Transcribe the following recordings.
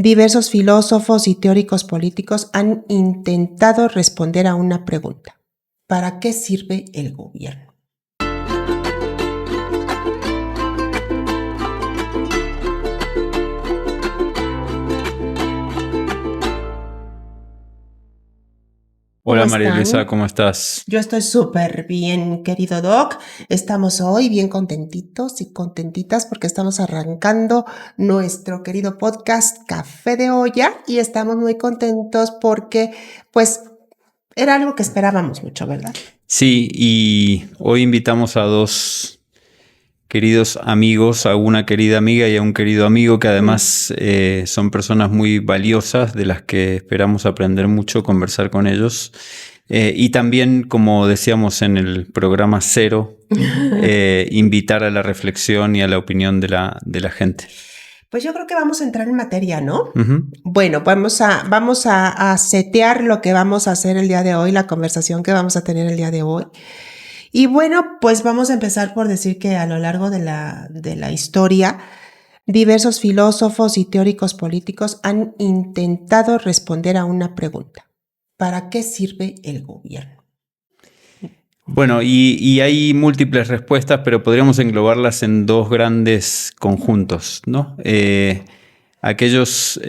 Diversos filósofos y teóricos políticos han intentado responder a una pregunta: ¿para qué sirve el gobierno? Hola ¿Cómo María Luisa, están? ¿cómo estás? Yo estoy súper bien, querido Doc. Estamos hoy bien contentitos y contentitas porque estamos arrancando nuestro querido podcast Café de Olla y estamos muy contentos porque, pues, era algo que esperábamos mucho, ¿verdad? Sí, y hoy invitamos a dos queridos amigos, a una querida amiga y a un querido amigo que además son personas muy valiosas de las que esperamos aprender mucho, conversar con ellos. Y también, como decíamos en el programa cero, invitar a la reflexión y a la opinión de la gente. Pues yo creo que vamos a entrar en materia, ¿no? Ujú. Bueno, vamos a setear lo que vamos a hacer el día de hoy, la conversación que vamos a tener el día de hoy. Y bueno, pues vamos a empezar por decir que a lo largo de la historia, diversos filósofos y teóricos políticos han intentado responder a una pregunta: ¿para qué sirve el gobierno? Bueno, y hay múltiples respuestas, pero podríamos englobarlas en dos grandes conjuntos, ¿no? Aquellos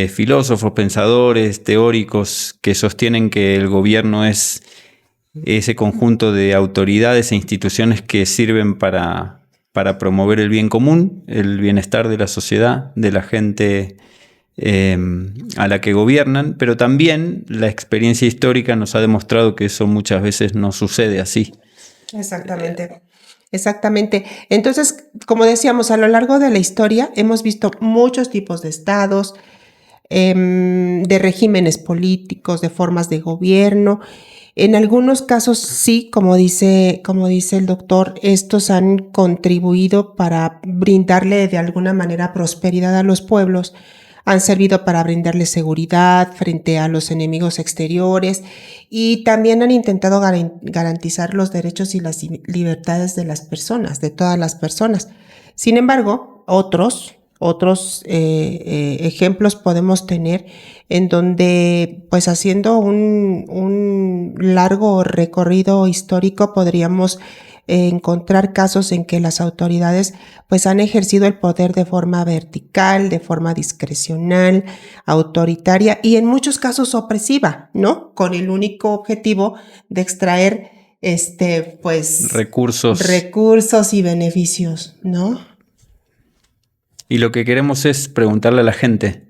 filósofos, pensadores, teóricos que sostienen que el gobierno es ese conjunto de autoridades e instituciones que sirven para promover el bien común, el bienestar de la sociedad, de la gente a la que gobiernan, pero también la experiencia histórica nos ha demostrado que eso muchas veces no sucede así. Exactamente. Exactamente. Entonces, como decíamos, a lo largo de la historia hemos visto muchos tipos de estados, de regímenes políticos, de formas de gobierno. En algunos casos sí, como dice el doctor, estos han contribuido para brindarle de alguna manera prosperidad a los pueblos, han servido para brindarle seguridad frente a los enemigos exteriores y también han intentado garantizar los derechos y las libertades de las personas, de todas las personas. Sin embargo, otros ejemplos podemos tener en donde, pues haciendo un largo recorrido histórico, podríamos encontrar casos en que las autoridades pues han ejercido el poder de forma vertical, de forma discrecional, autoritaria y en muchos casos opresiva, ¿no? Con el único objetivo de extraer pues recursos y beneficios, ¿no? Y lo que queremos es preguntarle a la gente,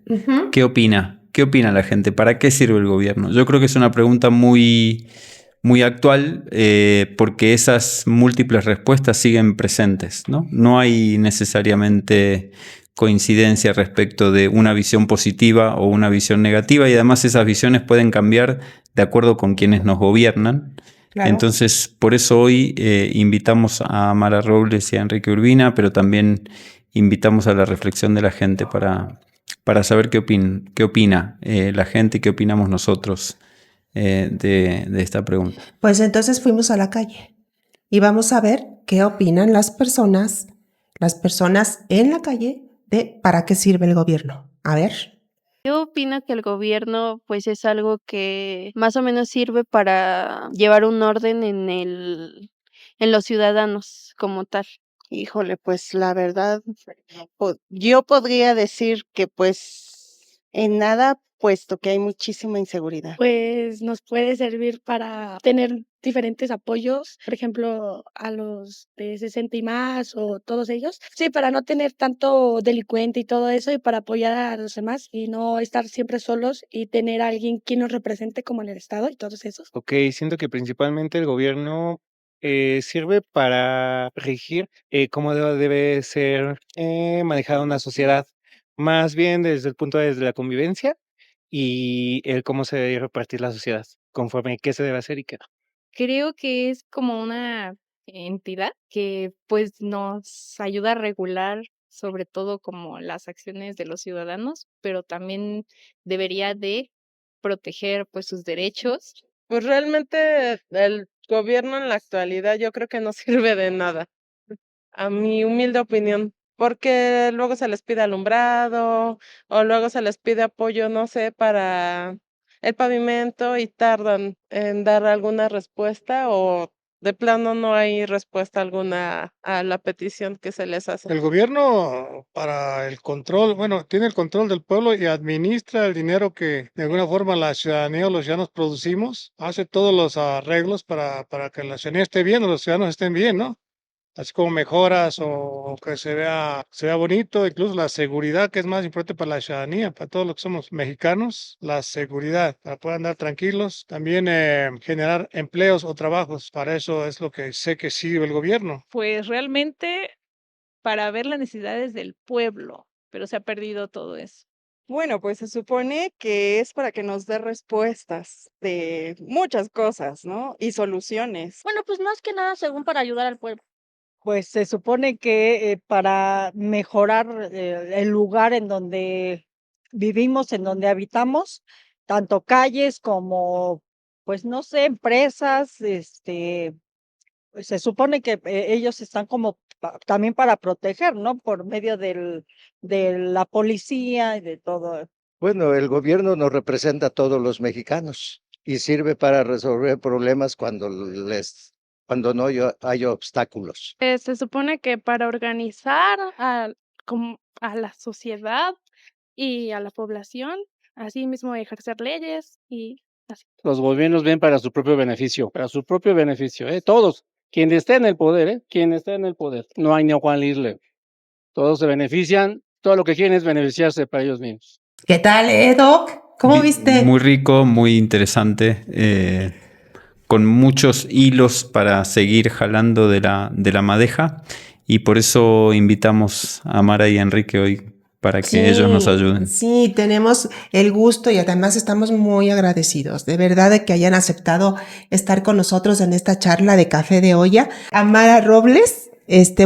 ¿qué opina? ¿Qué opina la gente? ¿Para qué sirve el gobierno? Yo creo que es una pregunta muy, muy actual porque esas múltiples respuestas siguen presentes, ¿no? No hay necesariamente coincidencia respecto de una visión positiva o una visión negativa y además esas visiones pueden cambiar de acuerdo con quienes nos gobiernan. Claro. Entonces, por eso hoy invitamos a Mara Robles y a Enrique Urbina, pero también invitamos a la reflexión de la gente para saber qué opina la gente y qué opinamos nosotros de esta pregunta. Pues entonces fuimos a la calle y vamos a ver qué opinan las personas en la calle de para qué sirve el gobierno. A ver. Yo opino que el gobierno, pues, es algo que más o menos sirve para llevar un orden en los ciudadanos como tal. Híjole, pues la verdad, yo podría decir que pues en nada, puesto que hay muchísima inseguridad. Pues nos puede servir para tener diferentes apoyos, por ejemplo, a los de 60 y más o todos ellos. Sí, para no tener tanto delincuente y todo eso y para apoyar a los demás y no estar siempre solos y tener a alguien quien nos represente como en el Estado y todos esos. Ok, siento que principalmente el gobierno sirve para regir cómo debe ser manejada una sociedad, más bien desde el punto de la convivencia y el cómo se debe repartir la sociedad, conforme qué se debe hacer y qué no. Creo que es como una entidad que, pues, nos ayuda a regular, sobre todo, como las acciones de los ciudadanos, pero también debería de proteger, pues, sus derechos. Pues realmente el gobierno en la actualidad yo creo que no sirve de nada, a mi humilde opinión. porque luego se les pide alumbrado o luego se les pide apoyo, no sé, para el pavimento y tardan en dar alguna respuesta o de plano no hay respuesta alguna a la petición que se les hace. El gobierno para el control, bueno, tiene el control del pueblo y administra el dinero que de alguna forma la ciudadanía o los ciudadanos producimos, hace todos los arreglos para que la ciudadanía esté bien o los ciudadanos estén bien, ¿no? Así como mejoras o que se vea bonito, incluso la seguridad, que es más importante para la ciudadanía, para todos los que somos mexicanos, la seguridad, para poder andar tranquilos. También generar empleos o trabajos, para eso es lo que sé que sirve el gobierno. Pues realmente para ver las necesidades del pueblo, pero se ha perdido todo eso. Bueno, pues se supone que es para que nos dé respuestas de muchas cosas, ¿no? Y soluciones. Bueno, pues más que nada según para ayudar al pueblo. Pues se supone que para mejorar el lugar en donde vivimos, en donde habitamos, tanto calles como, pues no sé, empresas, pues se supone que ellos están como también para proteger, ¿no? Por medio de la policía y de todo. Bueno, el gobierno nos representa a todos los mexicanos y sirve para resolver problemas cuando no hay obstáculos. Se supone que para organizar a la sociedad y a la población, así mismo ejercer leyes y así. Los gobiernos ven para su propio beneficio, todos, quien esté en el poder, quien esté en el poder, no hay ni a cuál irle. Todos se benefician, todo lo que quieren es beneficiarse para ellos mismos. ¿Qué tal, Doc? ¿Cómo viste? Muy rico, muy interesante, con muchos hilos para seguir jalando de la madeja, y por eso invitamos a Mara y a Enrique hoy para que ellos nos ayuden. Sí, tenemos el gusto y además estamos muy agradecidos, de verdad, de que hayan aceptado estar con nosotros en esta charla de Café de Olla. Amara Robles,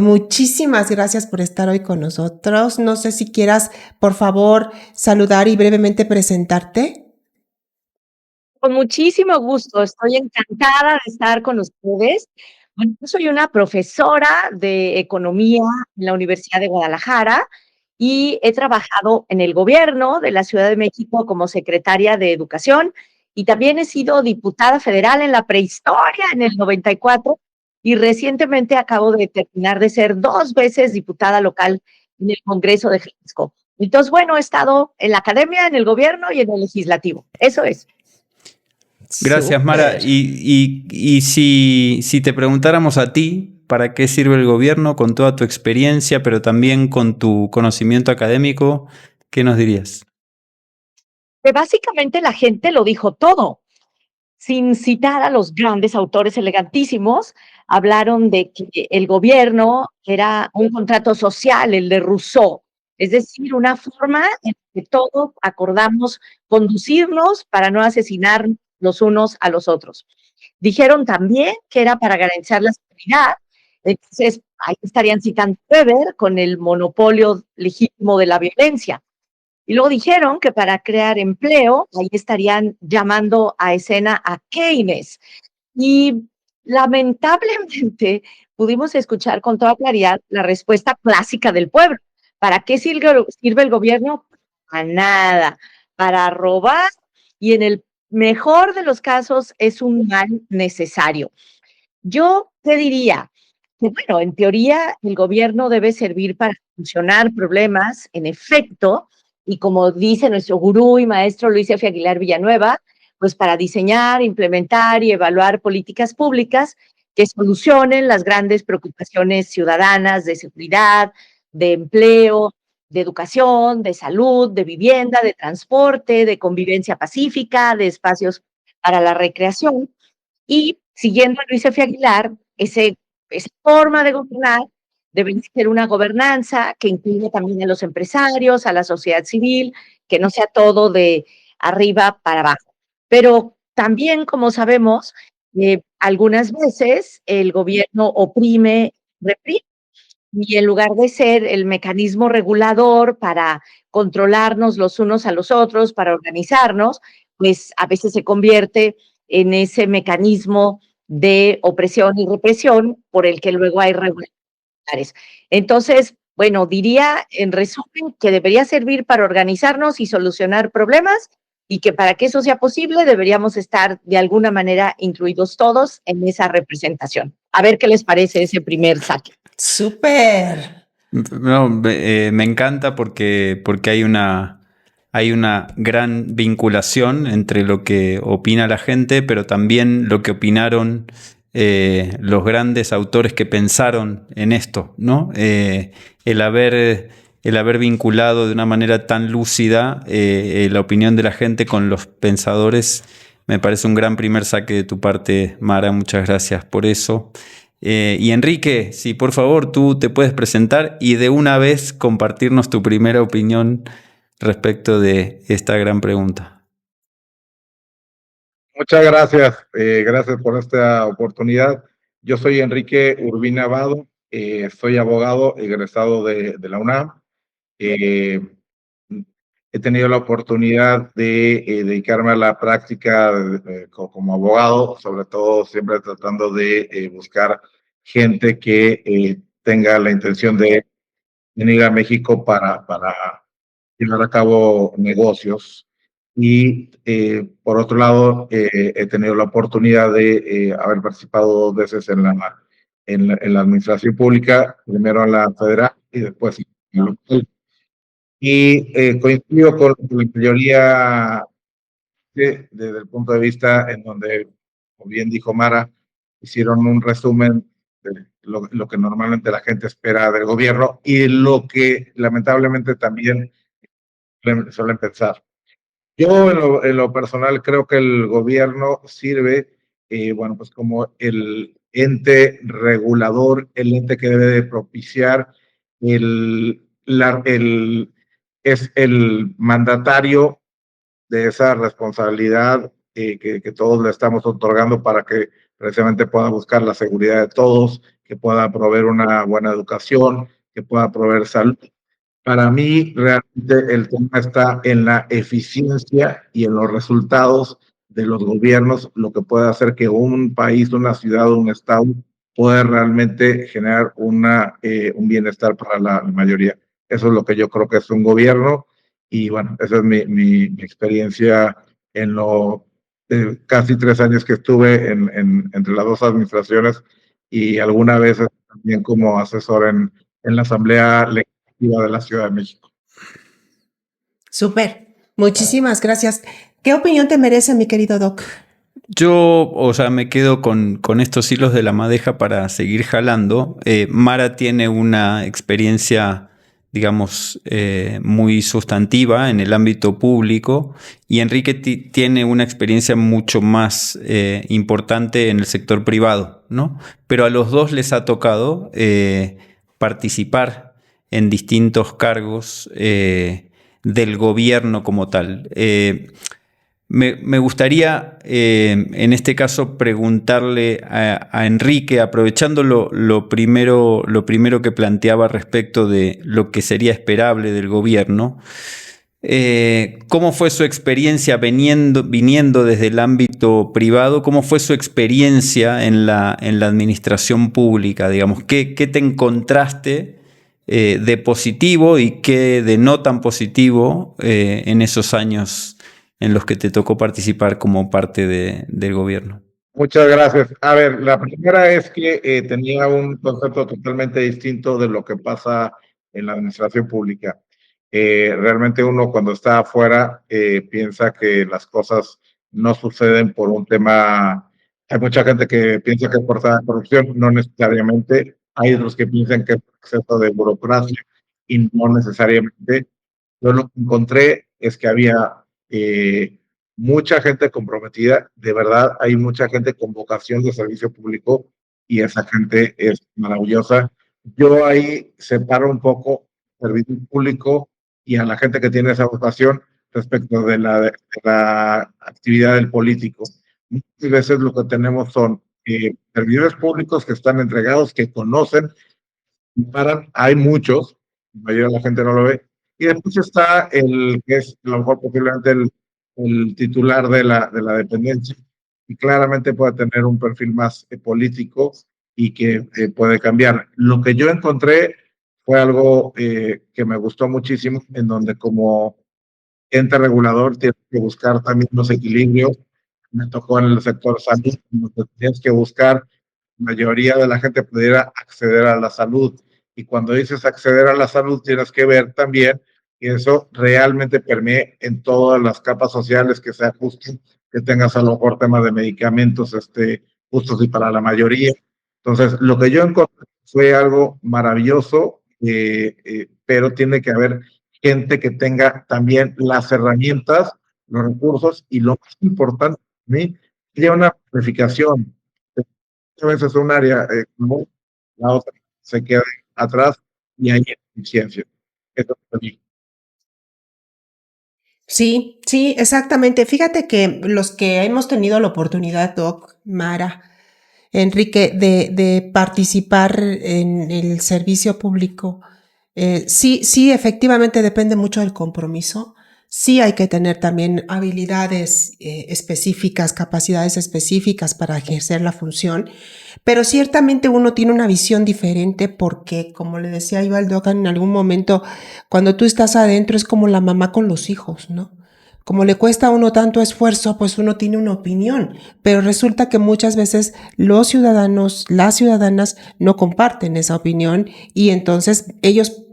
muchísimas gracias por estar hoy con nosotros. No sé si quieras, por favor, saludar y brevemente presentarte. Con muchísimo gusto, estoy encantada de estar con ustedes. Bueno, yo soy una profesora de economía en la Universidad de Guadalajara y he trabajado en el gobierno de la Ciudad de México como secretaria de Educación y también he sido diputada federal en la prehistoria en el 94 y recientemente acabo de terminar de ser 2 veces diputada local en el Congreso de Jalisco. Entonces, bueno, he estado en la academia, en el gobierno y en el legislativo. Eso es. Gracias, Mara. Y si te preguntáramos a ti, ¿para qué sirve el gobierno con toda tu experiencia, pero también con tu conocimiento académico? ¿Qué nos dirías? Que básicamente la gente lo dijo todo. Sin citar a los grandes autores elegantísimos, hablaron de que el gobierno era un contrato social, el de Rousseau, es decir, una forma en que todos acordamos conducirnos para no asesinar los unos a los otros. Dijeron también que era para garantizar la seguridad, entonces ahí estarían citando a Weber con el monopolio legítimo de la violencia. Y luego dijeron que para crear empleo, ahí estarían llamando a escena a Keynes. Y lamentablemente pudimos escuchar con toda claridad la respuesta clásica del pueblo. ¿Para qué sirve el gobierno? Para nada, para robar, y en el mejor de los casos es un mal necesario. Yo te diría que, bueno, en teoría el gobierno debe servir para solucionar problemas, en efecto, y como dice nuestro gurú y maestro Luis F. Aguilar Villanueva, pues para diseñar, implementar y evaluar políticas públicas que solucionen las grandes preocupaciones ciudadanas de seguridad, de empleo, de educación, de salud, de vivienda, de transporte, de convivencia pacífica, de espacios para la recreación. Y siguiendo a Luis F. Aguilar, esa forma de gobernar debe ser una gobernanza que incluya también a los empresarios, a la sociedad civil, que no sea todo de arriba para abajo. Pero también, como sabemos, algunas veces el gobierno oprime, reprime, y en lugar de ser el mecanismo regulador para controlarnos los unos a los otros, para organizarnos, pues a veces se convierte en ese mecanismo de opresión y represión por el que luego hay regulaciones. Entonces, Bueno, diría en resumen que debería servir para organizarnos y solucionar problemas y que para que eso sea posible deberíamos estar de alguna manera incluidos todos en esa representación. A ver qué les parece ese primer saque. Súper. No, me encanta porque hay una gran vinculación entre lo que opina la gente, pero también lo que opinaron los grandes autores que pensaron en esto, ¿no? El haber vinculado de una manera tan lúcida la opinión de la gente con los pensadores me parece un gran primer saque de tu parte, Mara. Muchas gracias por eso. Y Enrique, si por favor tú te puedes presentar y de una vez compartirnos tu primera opinión respecto de esta gran pregunta. Muchas gracias, gracias por esta oportunidad. Yo soy Enrique Urbina Abado, soy abogado egresado de la UNAM. He tenido la oportunidad de dedicarme a la práctica como abogado, sobre todo siempre tratando de buscar gente que tenga la intención de venir a México para llevar a cabo negocios. Y por otro lado, he tenido la oportunidad de haber participado 2 veces en la administración pública, primero en la federal y después en la local. Y coincido con la mayoría desde el punto de vista en donde, como bien dijo Mara, hicieron un resumen de lo que normalmente la gente espera del gobierno y lo que lamentablemente también suelen pensar. Yo en lo personal creo que el gobierno sirve, bueno, pues como el ente regulador, el ente que debe de propiciar, es el mandatario de esa responsabilidad que todos le estamos otorgando para que precisamente pueda buscar la seguridad de todos, que pueda proveer una buena educación, que pueda proveer salud. Para mí, realmente el tema está en la eficiencia y en los resultados de los gobiernos, lo que puede hacer que un país, una ciudad o un estado pueda realmente generar un bienestar para la mayoría. Eso es lo que yo creo que es un gobierno y bueno, esa es mi experiencia en casi 3 años que estuve entre las 2 administraciones y alguna vez también como asesor en la Asamblea Legislativa de la Ciudad de México. Súper. Muchísimas gracias. ¿Qué opinión te merece, mi querido Doc? Yo, o sea, me quedo con estos hilos de la madeja para seguir jalando. Mara tiene una experiencia, digamos, muy sustantiva en el ámbito público y Enrique tiene una experiencia mucho más importante en el sector privado, ¿no? Pero a los dos les ha tocado participar en distintos cargos del gobierno como tal. Me gustaría, en este caso, preguntarle a Enrique, aprovechando lo primero que planteaba respecto de lo que sería esperable del gobierno, ¿cómo fue su experiencia viniendo desde el ámbito privado? ¿Cómo fue su experiencia en la administración pública? Digamos, ¿qué te encontraste de positivo y qué de no tan positivo en esos años en los que te tocó participar como parte del gobierno? Muchas gracias. A ver, la primera es que tenía un concepto totalmente distinto de lo que pasa en la administración pública. Realmente uno cuando está afuera piensa que las cosas no suceden por un tema. Hay mucha gente que piensa que es por la corrupción, no necesariamente. Hay otros que piensan que es por exceso de burocracia y no necesariamente. Yo lo que encontré es que había mucha gente comprometida, de verdad hay mucha gente con vocación de servicio público y esa gente es maravillosa. Yo ahí separo un poco el servicio público y a la gente que tiene esa vocación respecto de la actividad del político. Muchas veces lo que tenemos son servidores públicos que están entregados, que conocen, hay muchos, la mayoría de la gente no lo ve, y después está el que es a lo mejor posiblemente el titular de la dependencia, y claramente puede tener un perfil más político y que puede cambiar. Lo que yo encontré fue algo que me gustó muchísimo, en donde como ente regulador tienes que buscar también los equilibrios. Me tocó en el sector salud, donde tienes que buscar mayoría de la gente pudiera acceder a la salud. Y cuando dices acceder a la salud, tienes que ver también que eso realmente permee en todas las capas sociales, que se ajusten, que tengas a lo mejor temas de medicamentos justos y para la mayoría. Entonces, lo que yo encontré fue algo maravilloso, pero tiene que haber gente que tenga también las herramientas, los recursos y lo más importante para mí, que haya una planificación. A veces un área, la otra se queda atrás y hay eficiencia. Eso para mí. Sí, sí, exactamente. Fíjate que los que hemos tenido la oportunidad, Doc, Mara, Enrique, de participar en el servicio público, sí, sí, efectivamente depende mucho del compromiso. Sí hay que tener también habilidades específicas, capacidades específicas para ejercer la función, pero ciertamente uno tiene una visión diferente porque, como le decía yo al Doc en algún momento, cuando tú estás adentro es como la mamá con los hijos, ¿no? Como le cuesta a uno tanto esfuerzo, pues uno tiene una opinión, pero resulta que muchas veces los ciudadanos, las ciudadanas no comparten esa opinión y entonces ellos,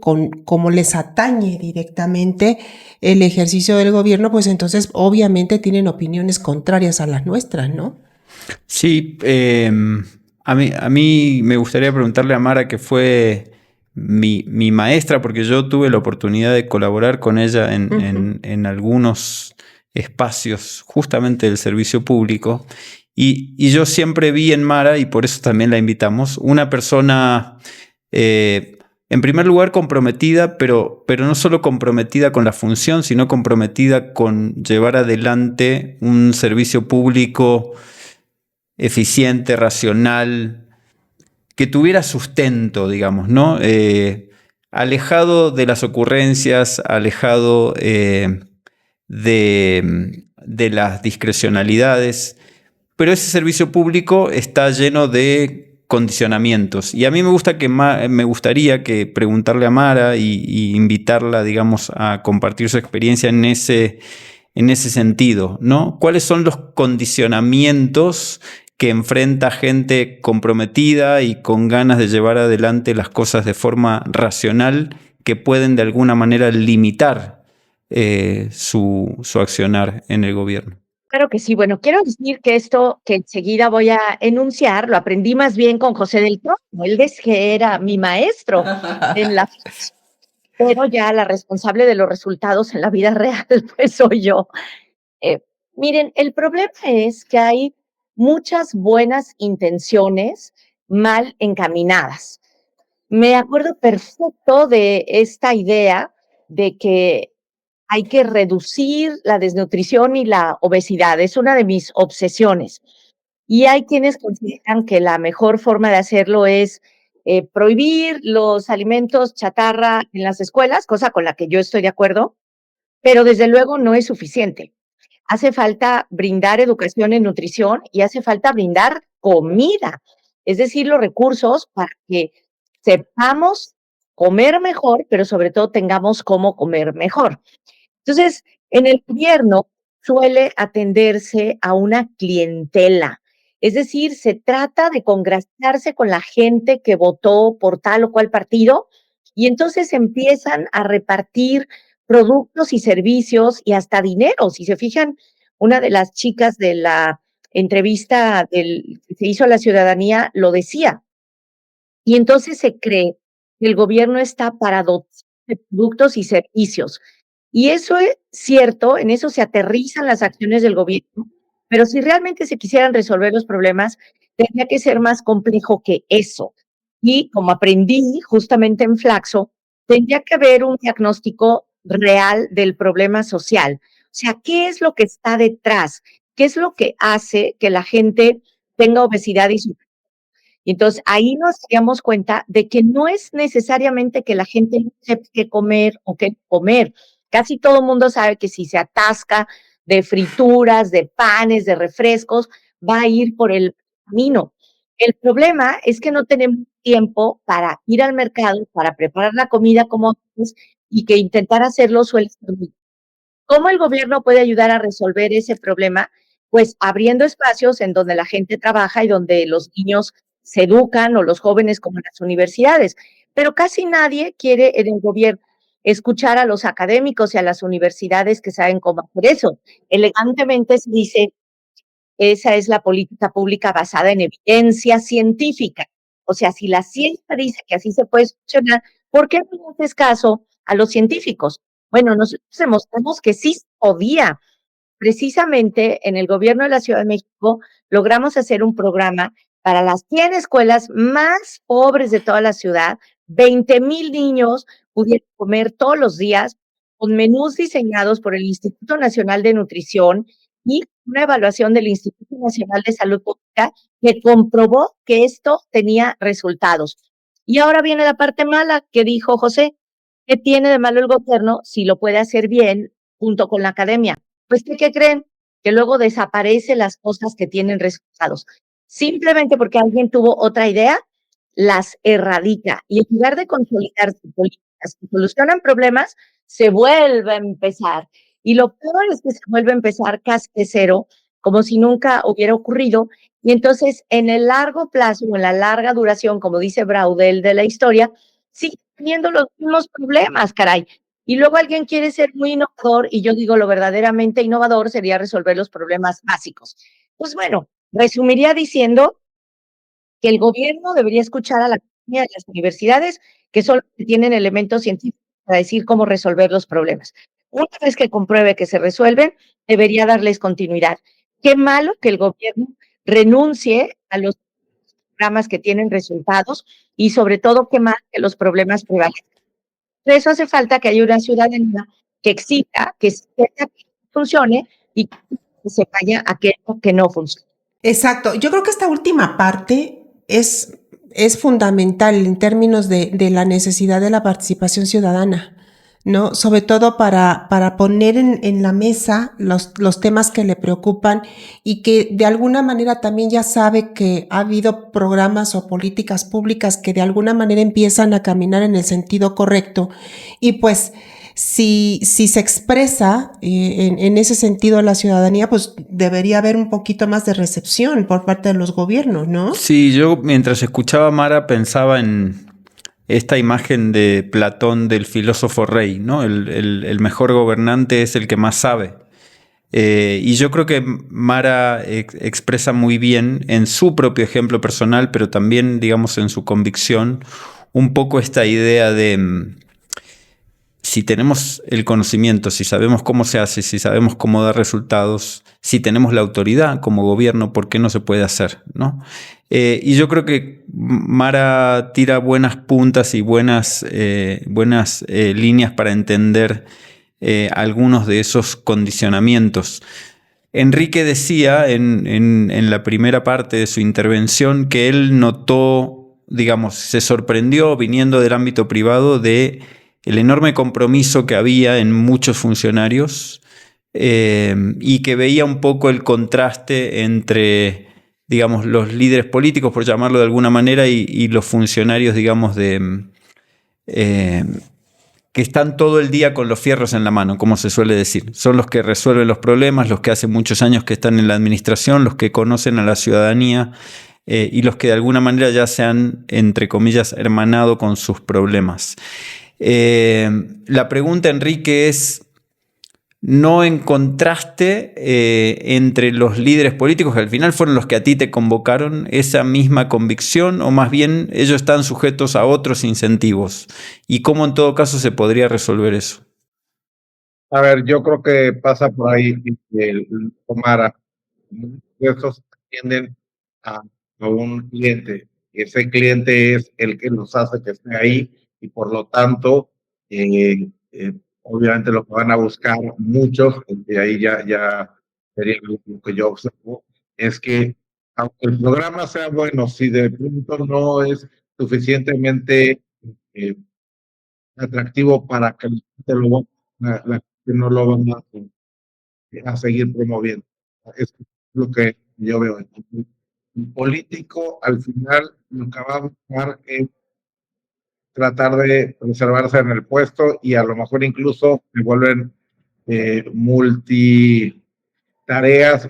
como les atañe directamente el ejercicio del gobierno, pues entonces obviamente tienen opiniones contrarias a las nuestras, ¿no? Sí, a mí me gustaría preguntarle a Mara, que fue mi maestra, porque yo tuve la oportunidad de colaborar con ella en algunos espacios justamente del servicio público. Y yo siempre vi en Mara, y por eso también la invitamos, una persona, en primer lugar, comprometida, pero no solo comprometida con la función, sino comprometida con llevar adelante un servicio público eficiente, racional, que tuviera sustento, digamos, ¿no? Alejado de las ocurrencias, alejado de las discrecionalidades, pero ese servicio público está lleno de condicionamientos. Y a mí me gustaría que preguntarle a Mara y invitarla, digamos, a compartir su experiencia en ese sentido, ¿no? ¿Cuáles son los condicionamientos que enfrenta gente comprometida y con ganas de llevar adelante las cosas de forma racional, que pueden de alguna manera limitar su accionar en el gobierno? Claro que sí. Bueno, quiero decir que esto que enseguida voy a enunciar, lo aprendí más bien con José del Trono. Él es que era mi maestro en la, pero ya la responsable de los resultados en la vida real, pues soy yo. Miren, el problema es que hay muchas buenas intenciones mal encaminadas. Me acuerdo perfecto de esta idea de que hay que reducir la desnutrición y la obesidad. Es una de mis obsesiones. Y hay quienes consideran que la mejor forma de hacerlo es prohibir los alimentos chatarra en las escuelas, cosa con la que yo estoy de acuerdo, pero desde luego no es suficiente. Hace falta brindar educación en nutrición y hace falta brindar comida, es decir, los recursos para que sepamos comer mejor, pero sobre todo tengamos cómo comer mejor. Entonces, en el gobierno suele atenderse a una clientela, es decir, se trata de congraciarse con la gente que votó por tal o cual partido y entonces empiezan a repartir productos y servicios y hasta dinero. Si se fijan, una de las chicas de la entrevista que se hizo a la ciudadanía lo decía. Y entonces se cree que el gobierno está para dotar de productos y servicios. Y eso es cierto, en eso se aterrizan las acciones del gobierno, pero si realmente se quisieran resolver los problemas, tendría que ser más complejo que eso. Y como aprendí justamente en Flaxo, tendría que haber un diagnóstico real del problema social. O sea, ¿qué es lo que está detrás? ¿Qué es lo que hace que la gente tenga obesidad y y entonces ahí nos damos cuenta de que no es necesariamente que la gente no sepa qué comer o qué comer. Casi todo el mundo sabe que si se atasca de frituras, de panes, de refrescos, va a ir por el camino. El problema es que no tenemos tiempo para ir al mercado, para preparar la comida como antes y que intentar hacerlo suele ser muy. ¿Cómo el gobierno puede ayudar a resolver ese problema? Pues abriendo espacios en donde la gente trabaja y donde los niños se educan o los jóvenes como en las universidades. Pero casi nadie quiere en el gobierno escuchar a los académicos y a las universidades que saben cómo hacer eso. Elegantemente se dice, esa es la política pública basada en evidencia científica. O sea, si la ciencia dice que así se puede solucionar, ¿por qué no haces caso a los científicos? Bueno, nosotros demostramos que sí se podía. Precisamente en el gobierno de la Ciudad de México logramos hacer un programa para las 100 escuelas más pobres de toda la ciudad. 20,000 niños pudieron comer todos los días con menús diseñados por el Instituto Nacional de Nutrición y una evaluación del Instituto Nacional de Salud Pública que comprobó que esto tenía resultados. Y ahora viene la parte mala que dijo José. ¿Qué tiene de malo el gobierno si lo puede hacer bien junto con la academia? Pues, ¿qué creen? Que luego desaparecen las cosas que tienen resultados. Simplemente porque alguien tuvo otra idea, las erradica. Y en lugar de consolidar políticas que solucionan problemas, se vuelve a empezar. Y lo peor es que se vuelve a empezar casi de cero, como si nunca hubiera ocurrido. Y entonces, en el largo plazo, en la larga duración, como dice Braudel de la historia, sigue teniendo los mismos problemas, caray. Y luego alguien quiere ser muy innovador y yo digo lo verdaderamente innovador sería resolver los problemas básicos. Pues bueno, resumiría diciendo que el gobierno debería escuchar a la academia de las universidades que son los que tienen elementos científicos para decir cómo resolver los problemas. Una vez que compruebe que se resuelven, debería darles continuidad. Qué malo que el gobierno renuncie a los programas que tienen resultados y sobre todo qué mal que los problemas prevalezcan. Por eso hace falta que haya una ciudadanía que exija, que funcione y que se vaya a aquello que no funciona. Exacto. Yo creo que esta última parte es fundamental en términos de la necesidad de la participación ciudadana, ¿no? Sobre todo para poner en la mesa los temas que le preocupan y que de alguna manera también ya sabe que ha habido programas o políticas públicas que de alguna manera empiezan a caminar en el sentido correcto y pues si se expresa en ese sentido la ciudadanía, pues debería haber un poquito más de recepción por parte de los gobiernos, ¿no? Sí, yo mientras escuchaba a Mara pensaba en esta imagen de Platón del filósofo rey, ¿no? El mejor gobernante es el que más sabe. Y yo creo que Mara expresa muy bien en su propio ejemplo personal, pero también, digamos, en su convicción, un poco esta idea de si tenemos el conocimiento, si sabemos cómo se hace, si sabemos cómo dar resultados, si tenemos la autoridad como gobierno, ¿por qué no se puede hacer? ¿No? Y yo creo que Mara tira buenas puntas y buenas líneas para entender algunos de esos condicionamientos. Enrique decía en la primera parte de su intervención que él notó, digamos, se sorprendió viniendo del ámbito privado de el enorme compromiso que había en muchos funcionarios y que veía un poco el contraste entre, digamos, los líderes políticos, por llamarlo de alguna manera, y los funcionarios, digamos, que están todo el día con los fierros en la mano, como se suele decir. Son los que resuelven los problemas, los que hace muchos años que están en la administración, los que conocen a la ciudadanía y los que de alguna manera ya se han, entre comillas, hermanado con sus problemas. La pregunta, Enrique, es, ¿no encontraste entre los líderes políticos, que al final fueron los que a ti te convocaron, esa misma convicción o más bien ellos están sujetos a otros incentivos? ¿Y cómo en todo caso se podría resolver eso? A ver, yo creo que pasa por ahí Omar, estos tienden a un cliente. Ese cliente es el que los hace que esté ahí y por lo tanto, obviamente lo que van a buscar muchos, y ahí ya sería lo que yo observo, es que aunque el programa sea bueno, si de pronto no es suficientemente atractivo para que la gente la gente no lo van a seguir promoviendo. Es lo que yo veo. el político al final lo que va a buscar es tratar de preservarse en el puesto y a lo mejor incluso se vuelven multitareas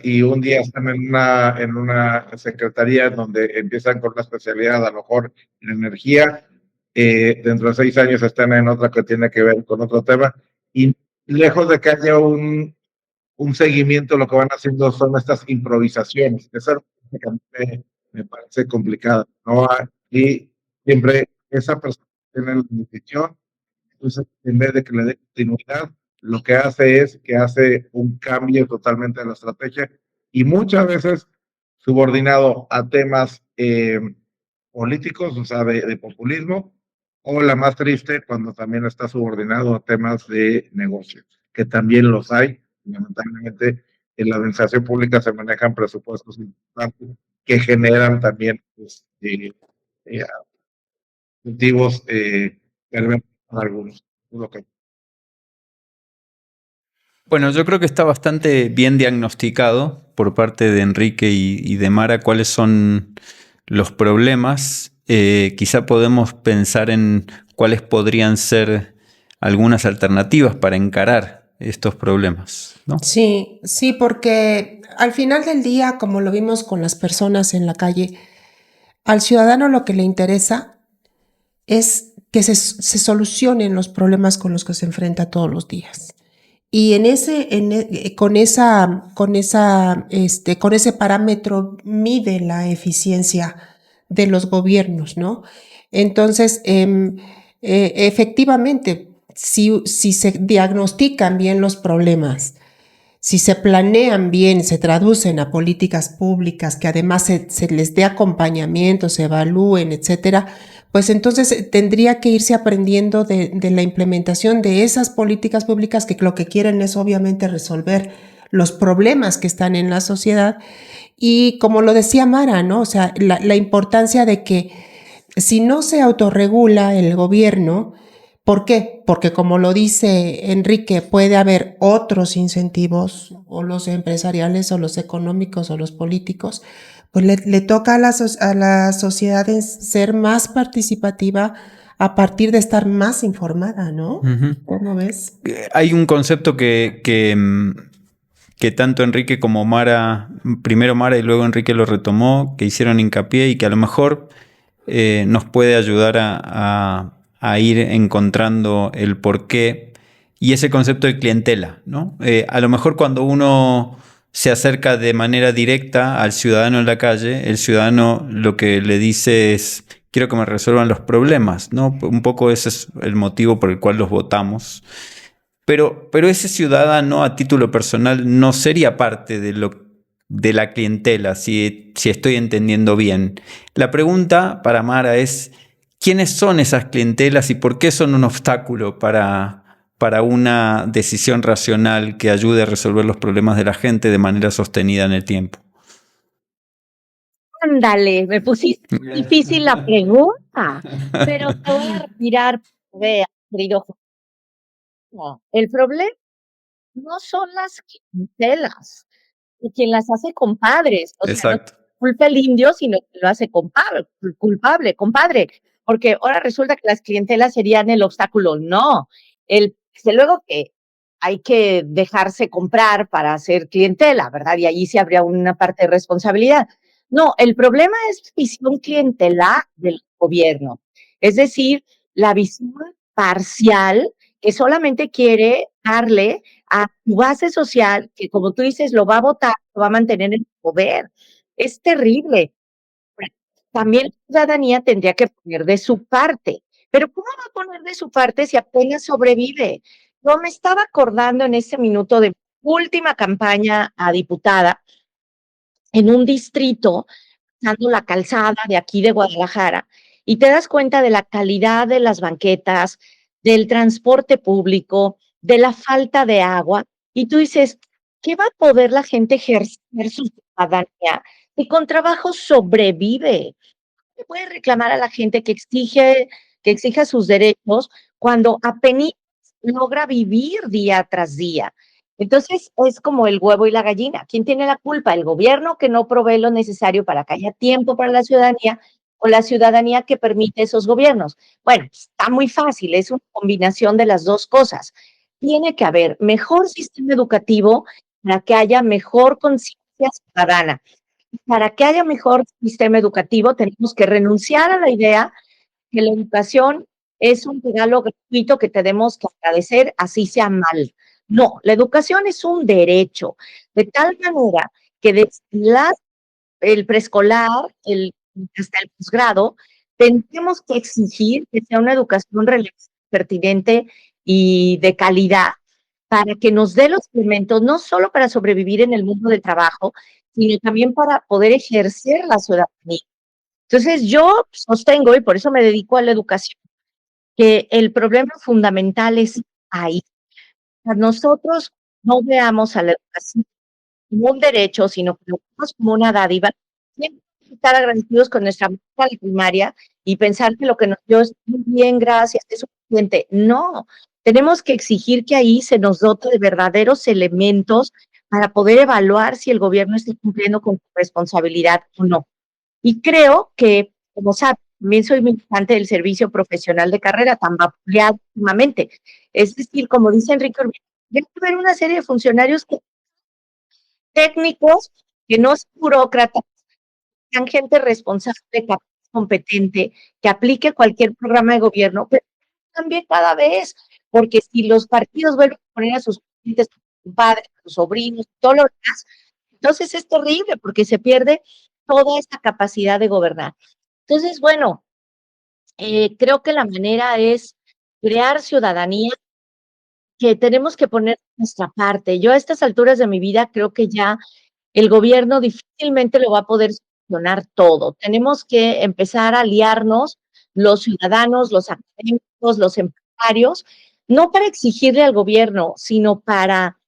y un día están en una secretaría donde empiezan con una especialidad a lo mejor en energía, dentro de 6 años están en otra que tiene que ver con otro tema y lejos de que haya un seguimiento, lo que van haciendo son estas improvisaciones. Esa me parece complicada, ¿no? Y siempre esa persona tiene la decisión, entonces en vez de que le dé continuidad, lo que hace es que hace un cambio totalmente de la estrategia y muchas veces subordinado a temas políticos, o sea, de populismo, o la más triste, cuando también está subordinado a temas de negocios, que también los hay. Lamentablemente, en la administración pública se manejan presupuestos importantes que generan también eh, objetivos perversos para algunos. Lo que Bueno, yo creo que está bastante bien diagnosticado por parte de Enrique y de Mara cuáles son los problemas. Quizá podemos pensar en cuáles podrían ser algunas alternativas para encarar estos problemas, ¿no? Sí, sí, porque al final del día, como lo vimos con las personas en la calle, al ciudadano lo que le interesa es que se solucionen los problemas con los que se enfrenta todos los días. Y con ese parámetro mide la eficiencia de los gobiernos, ¿no? Entonces, efectivamente, si se diagnostican bien los problemas, si se planean bien, se traducen a políticas públicas que además se les dé acompañamiento, se evalúen, etcétera, pues entonces tendría que irse aprendiendo de la implementación de esas políticas públicas que lo que quieren es obviamente resolver los problemas que están en la sociedad. Y como lo decía Mara, ¿no? O sea, la importancia de que si no se autorregula el gobierno, ¿por qué? Porque como lo dice Enrique, puede haber otros incentivos, o los empresariales, o los económicos, o los políticos, pues le toca a la sociedad ser más participativa a partir de estar más informada, ¿no? ¿Cómo ves? Hay un concepto que tanto Enrique como Mara, primero Mara y luego Enrique lo retomó, que hicieron hincapié y que a lo mejor nos puede ayudar a ir encontrando el porqué, y ese concepto de clientela, ¿no? A lo mejor cuando uno se acerca de manera directa al ciudadano en la calle, el ciudadano lo que le dice es: quiero que me resuelvan los problemas, ¿no? Un poco ese es el motivo por el cual los votamos. Pero ese ciudadano a título personal no sería parte de la clientela, si estoy entendiendo bien. La pregunta para Mara es: ¿quiénes son esas clientelas y por qué son un obstáculo para una decisión racional que ayude a resolver los problemas de la gente de manera sostenida en el tiempo? Ándale, me pusiste difícil la pregunta, pero te voy a mirar, vea, querido. No, el problema no son las clientelas, y quien las hace compadres. O sea, Exacto. no culpa el indio, sino que lo hace culpable, compadre. Porque ahora resulta que las clientelas serían el obstáculo. No, desde luego que hay que dejarse comprar para hacer clientela, ¿verdad? Y allí sí habría una parte de responsabilidad. No, el problema es la visión clientelar del gobierno. Es decir, la visión parcial que solamente quiere darle a tu base social, que como tú dices, lo va a votar, lo va a mantener en el poder. Es terrible. También la ciudadanía tendría que poner de su parte. Pero ¿cómo va a poner de su parte si apenas sobrevive? Yo me estaba acordando en ese minuto de mi última campaña a diputada en un distrito, dando la calzada de aquí de Guadalajara, y te das cuenta de la calidad de las banquetas, del transporte público, de la falta de agua, y tú dices, ¿qué va a poder la gente ejercer su ciudadanía? Y con trabajo sobrevive. ¿Qué puede reclamar a la gente que exija sus derechos cuando apenas logra vivir día tras día? Entonces es como el huevo y la gallina. ¿Quién tiene la culpa? ¿El gobierno que no provee lo necesario para que haya tiempo para la ciudadanía o la ciudadanía que permite esos gobiernos? Bueno, está muy fácil, es una combinación de las dos cosas. Tiene que haber mejor sistema educativo para que haya mejor conciencia ciudadana. Para que haya mejor sistema educativo tenemos que renunciar a la idea que la educación es un regalo gratuito que tenemos que agradecer, así sea mal. No, la educación es un derecho, de tal manera que desde el preescolar, hasta el posgrado, tenemos que exigir que sea una educación relevante, pertinente y de calidad para que nos dé los elementos, no solo para sobrevivir en el mundo del trabajo, sino también para poder ejercer la ciudadanía. Entonces, yo sostengo, y por eso me dedico a la educación, que el problema fundamental es ahí. Nosotros no veamos a la educación como un derecho, sino que lo veamos como una dádiva. Siempre hay que estar agradecidos con nuestra maestra de primaria y pensar que lo que nos dio es muy bien, gracias, es suficiente. No, tenemos que exigir que ahí se nos dote de verdaderos elementos para poder evaluar si el gobierno está cumpliendo con su responsabilidad o no. Y creo que, como saben, también soy militante del servicio profesional de carrera, tan vapuleado últimamente. Es decir, como dice Enrique Urbina, debe haber una serie de funcionarios técnicos que no sean burócratas, sean gente responsable, capaz, competente, que aplique cualquier programa de gobierno, pero también cada vez, porque si los partidos vuelven a poner a sus clientes, a sus padres, a sus sobrinos, todo lo demás, entonces es terrible porque se pierde toda esta capacidad de gobernar. Entonces, bueno, creo que la manera es crear ciudadanía, que tenemos que poner nuestra parte. Yo a estas alturas de mi vida creo que ya el gobierno difícilmente lo va a poder solucionar todo. Tenemos que empezar a aliarnos los ciudadanos, los académicos, los empresarios, no para exigirle al gobierno, sino para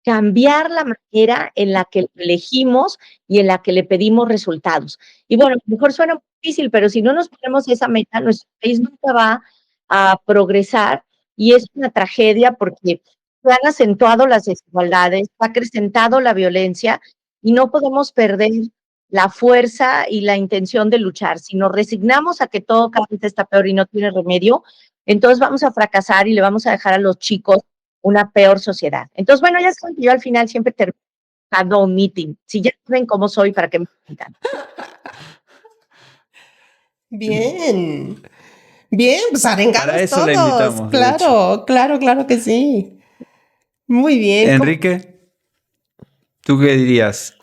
cambiar la manera en la que lo elegimos y en la que le pedimos resultados. Y bueno, a lo mejor suena difícil, pero si no nos ponemos esa meta, nuestro país nunca va a progresar y es una tragedia porque se han acentuado las desigualdades, se ha acrecentado la violencia y no podemos perder la fuerza y la intención de luchar. Si nos resignamos a que todo cada vez está peor y no tiene remedio, entonces vamos a fracasar y le vamos a dejar a los chicos una peor sociedad. Entonces, bueno, ya saben que yo al final siempre termino dando un meeting. Si ya saben cómo soy, para que me invitan. Bien. Bien, pues arengados Para eso todos. la invitamos, de hecho. Claro que sí. Muy bien. Enrique, ¿tú qué dirías?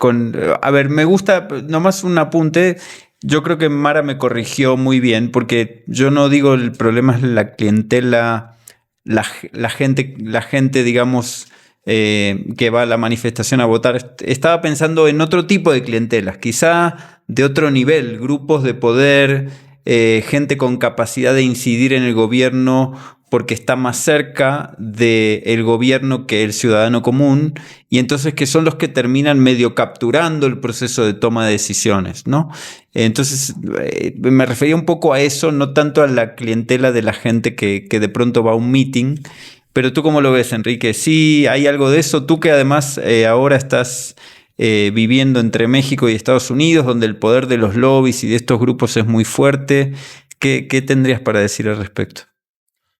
A ver, me gusta, nomás un apunte. Yo creo que Mara me corrigió muy bien, porque yo no digo el problema es la clientela, la gente, digamos, que va a la manifestación a votar. Estaba pensando en otro tipo de clientelas, quizá de otro nivel, grupos de poder, gente con capacidad de incidir en el gobierno porque está más cerca del gobierno que el ciudadano común, y entonces que son los que terminan medio capturando el proceso de toma de decisiones, ¿no? Entonces me refería un poco a eso, no tanto a la clientela de la gente que de pronto va a un meeting. Pero tú, ¿cómo lo ves, Enrique? Sí, hay algo de eso. Tú que además ahora estás viviendo entre México y Estados Unidos, donde el poder de los lobbies y de estos grupos es muy fuerte. ¿Qué tendrías para decir al respecto?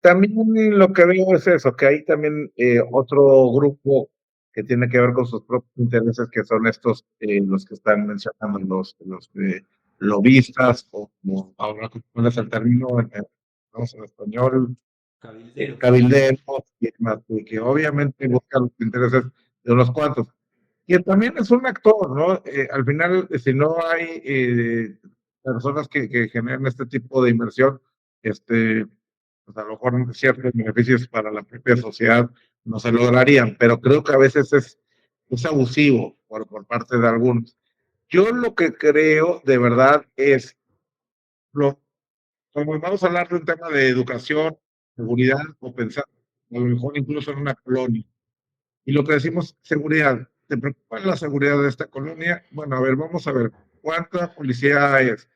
También lo que veo es eso, que hay también otro grupo que tiene que ver con sus propios intereses, que son estos, los que están mencionando, los lobistas, o como ahora cuál es el término, vamos en español, cabilderos, y demás, y que obviamente buscan los intereses de unos cuantos. Y también es un actor, ¿no? Al final, si no hay personas que generen este tipo de inversión, pues a lo mejor ciertos beneficios para la propia sociedad no se lograrían, pero creo que a veces es abusivo por parte de algunos. Yo lo que creo de verdad es, como vamos a hablar de un tema de educación, seguridad, o pensar a lo mejor incluso en una colonia, y lo que decimos, seguridad, ¿te preocupa la seguridad de esta colonia? Bueno, a ver, vamos a ver, ¿cuánta policía es?